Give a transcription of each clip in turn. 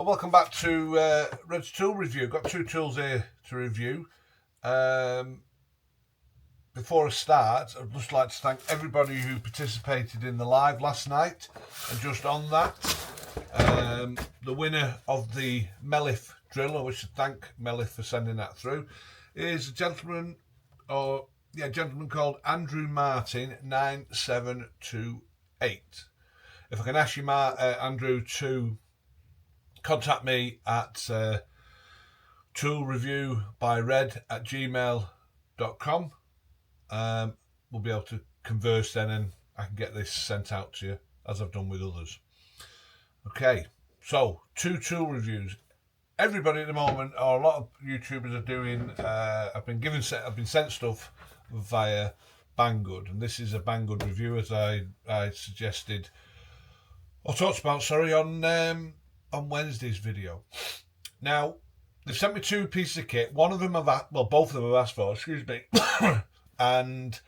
Welcome back to Red's tool review. Got two tools here to review. Before I start, I'd just like to thank everybody who participated in the live last night. And just on that, the winner of the Melif drill, I wish to thank Melif for sending that through, is a gentleman called Andrew Martin 9728. If I can ask you, Andrew, to contact me at toolreviewbyred@gmail.com. We'll be able to converse then, and I can get this sent out to you as I've done with others. Okay, so two tool reviews. Everybody at the moment, or a lot of YouTubers are doing. I've been sent stuff via Banggood, and this is a Banggood review, as I suggested, or talked about, sorry, on Wednesday's video. Now, they've sent me two pieces of kit. One of them both of them I've asked for, excuse me. And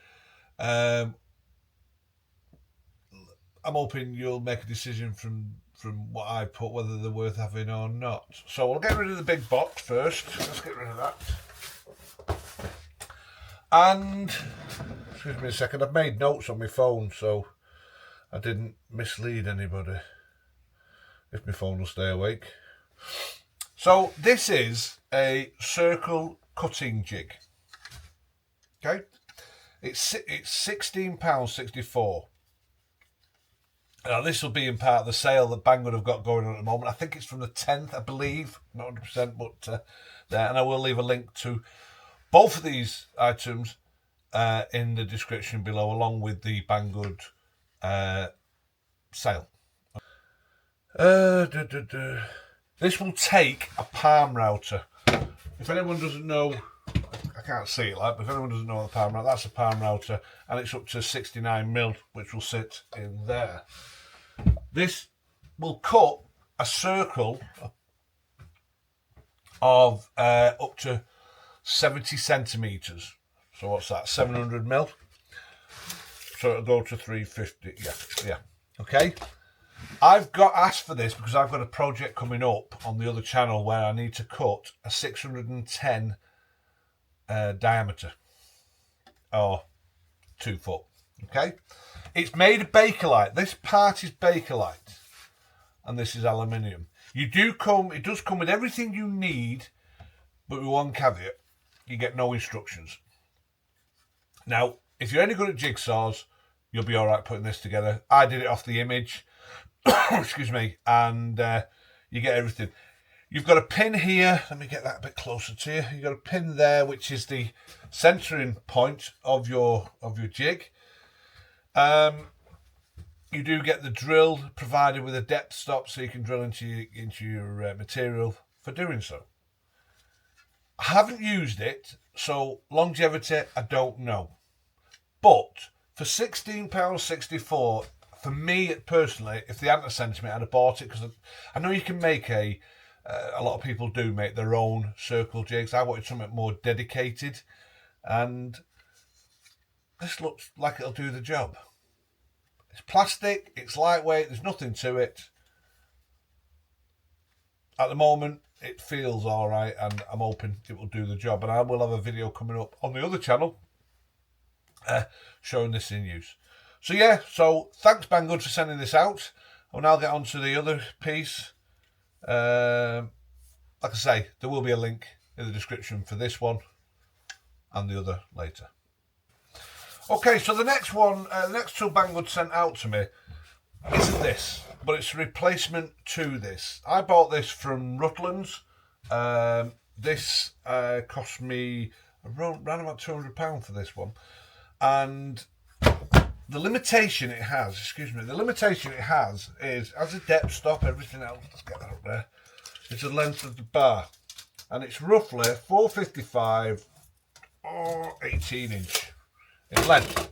I'm hoping you'll make a decision from what I put, whether they're worth having or not. So we'll get rid of the big box first. Let's get rid of that. And, excuse me a second, I've made notes on my phone so I didn't mislead anybody, if my phone will stay awake. So this is a circle cutting jig. Okay, it's £16.64. Now this will be in part of the sale that Banggood have got going on at the moment. I think it's from the 10th, I believe, not 100%, but there. And I will leave a link to both of these items in the description below, along with the Banggood sale. This will take a palm router. If anyone doesn't know, I can't see it like, but if anyone doesn't know the palm router, that's a palm router, and it's up to 69mm, which will sit in there. This will cut a circle of up to 70 centimetres. So what's that? 700mm. So it'll go to 350. Yeah. Okay. I've got asked for this because I've got a project coming up on the other channel where I need to cut a 610 diameter, or 2 foot. Okay, it's made of Bakelite. This part is Bakelite, and this is aluminium. It does come with everything you need, but with one caveat: you get no instructions. Now, if you're any good at jigsaws, you'll be all right putting this together. I did it off the image. Excuse me, and you get everything. You've got a pin here. Let me get that a bit closer to you. You've got a pin there, which is the centering point of your jig. You do get the drill provided with a depth stop, so you can drill into your material for doing so. I haven't used it, so longevity I don't know. But for £16.64. For me personally, if they hadn't sent me, I'd have bought it, because I know you can make a lot of people do make their own circle jigs. I wanted something more dedicated, and this looks like it'll do the job. It's plastic, it's lightweight, there's nothing to it. At the moment, it feels all right, and I'm hoping it will do the job. And I will have a video coming up on the other channel showing this in use. So yeah, so thanks Banggood for sending this out. I'll now get on to the other piece. Like I say, there will be a link in the description for this one and the other later. Okay, so the next one, the next tool Banggood sent out to me isn't this, but it's a replacement to this. I bought this from Rutland's. This cost me around about £200 for this one, and the limitation it has, is, as a depth stop, everything else, let's get that up there, it's the length of the bar, and it's roughly 455 or 18 inch in length.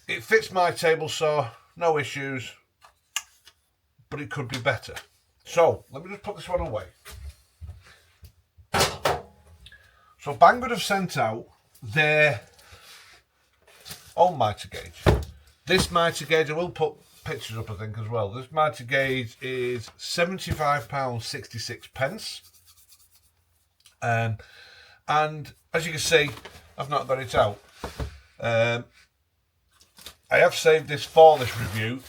It fits my table saw, no issues, but it could be better. So let me just put this one away. So Banggood have sent out their own mitre gauge. This mitre gauge, I will put pictures up, I think, as well. This mitre gauge is £75.66. And as you can see, I've not got it out. I have saved this for this review.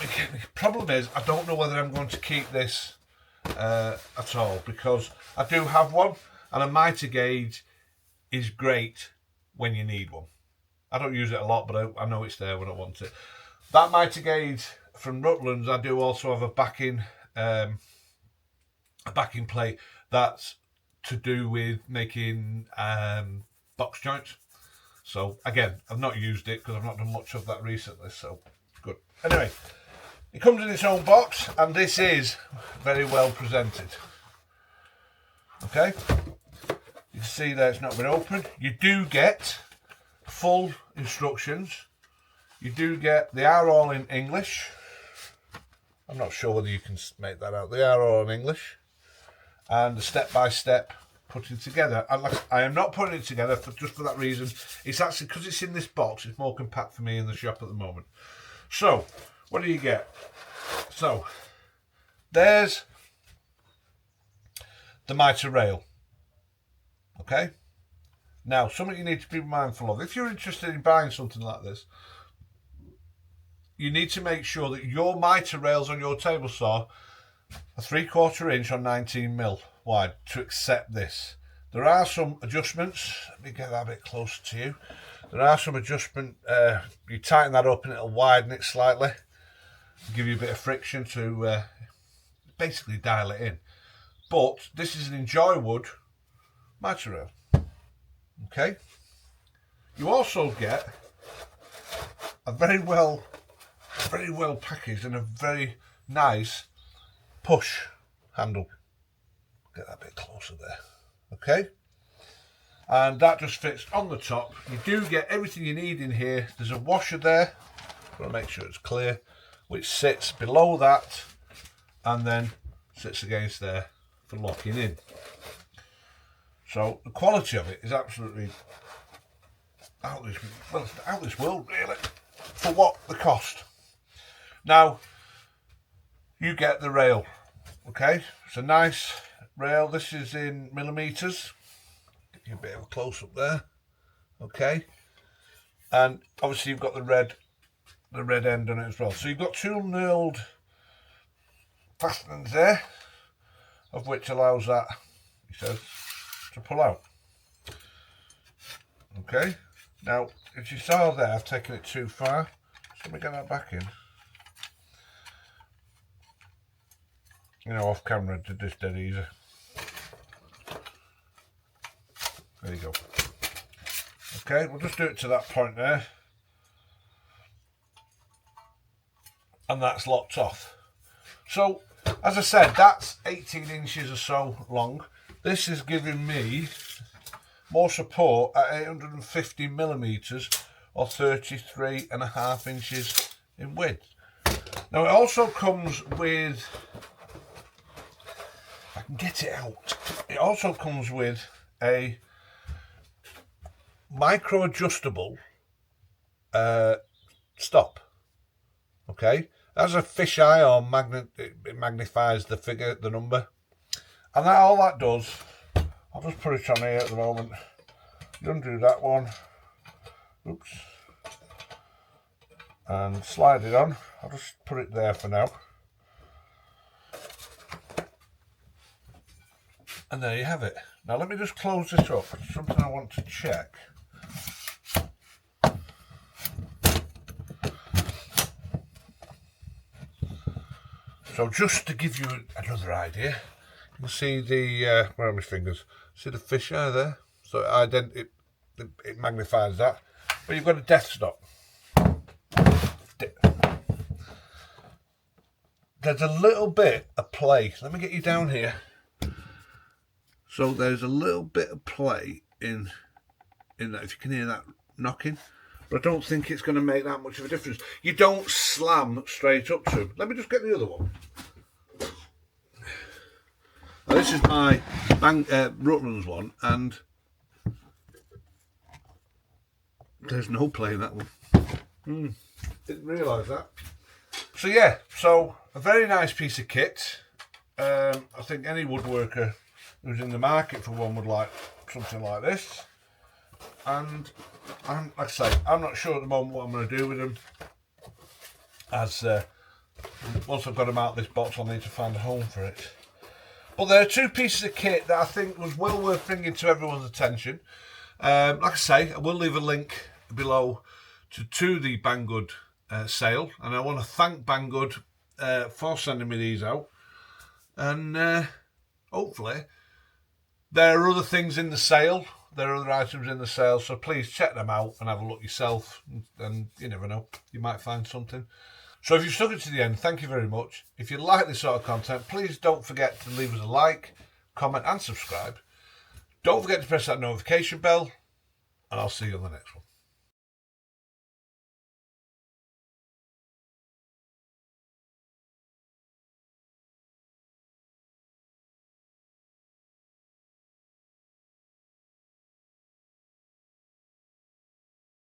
The problem is, I don't know whether I'm going to keep this at all, because I do have one, and a mitre gauge is great when you need one. I don't use it a lot, but I know it's there when I want it. That mitre gauge from Rutland's, I do also have a backing plate that's to do with making box joints. So again, I've not used it because I've not done much of that recently, so good. Anyway, it comes in its own box, and this is very well presented. Okay, you can see there it's not been opened. You do get full instructions. You do get, they are all in English. I'm not sure whether you can make that out. They are all in English, and the step-by-step putting together. And like, I am not putting it together just for that reason. It's actually because it's in this box, it's more compact for me in the shop at the moment. So what do you get? So there's the mitre rail. Okay, now something you need to be mindful of if you're interested in buying something like this, you need to make sure that your mitre rails on your table saw are 3/4 inch or 19mm wide to accept this. There are some adjustments. Let me get that a bit closer to you. There are some adjustment. You tighten that up and it'll widen it slightly, give you a bit of friction to basically dial it in. But this is an Enjoy Wood mitre rail. Okay. You also get a very well packaged and a very nice push handle. Get that a bit closer there. Okay, and that just fits on the top. You do get everything you need in here. There's a washer there, got to make sure it's clear, which sits below that and then sits against there for locking in. So the quality of it is absolutely out of this world, really, for what the cost. Now you get the rail. Okay, it's a nice rail. This is in millimeters. Get you a bit of a close up there. Okay, and obviously you've got the red end on it as well. So you've got two knurled fastenings there, of which allows that, he says, to pull out. Okay, now as you saw there, I've taken it too far. So let me get that back in. You know, off camera, did this dead easy. There you go. Okay, we'll just do it to that point there. And that's locked off. So, as I said, that's 18 inches or so long. This is giving me more support at 850mm or 33.5 inches in width. Now, it also comes with, I can get it out. It also comes with a micro adjustable stop. Okay, as a fisheye or magnet, it magnifies the figure, the number, and that all that does. I'll just put it on here at the moment. You undo that one. Oops, and slide it on. I'll just put it there for now. And there you have it. Now let me just close this up. It's something I want to check. So just to give you another idea, you can see the, where are my fingers? See the fisheye there? So it magnifies that. But you've got a death stop. There's a little bit of play. Let me get you down here. So there's a little bit of play in that, if you can hear that knocking. But I don't think it's going to make that much of a difference. You don't slam straight up to. Let me just get the other one. Now, this is my Rutland's one, and there's no play in that one. Didn't realise that. So yeah, so a very nice piece of kit. I think any woodworker who's in the market for one would like something like this. And like I say, I'm not sure at the moment what I'm going to do with them. As once I've got them out of this box, I'll need to find a home for it. But there are two pieces of kit that I think was well worth bringing to everyone's attention. Like I say, I will leave a link below to the Banggood sale, and I want to thank Banggood for sending me these out. And hopefully there are other things in the sale. There are other items in the sale, so please check them out and have a look yourself. And you never know, you might find something. So if you've stuck it to the end, thank you very much. If you like this sort of content, please don't forget to leave us a like, comment and subscribe. Don't forget to press that notification bell, and I'll see you on the next one.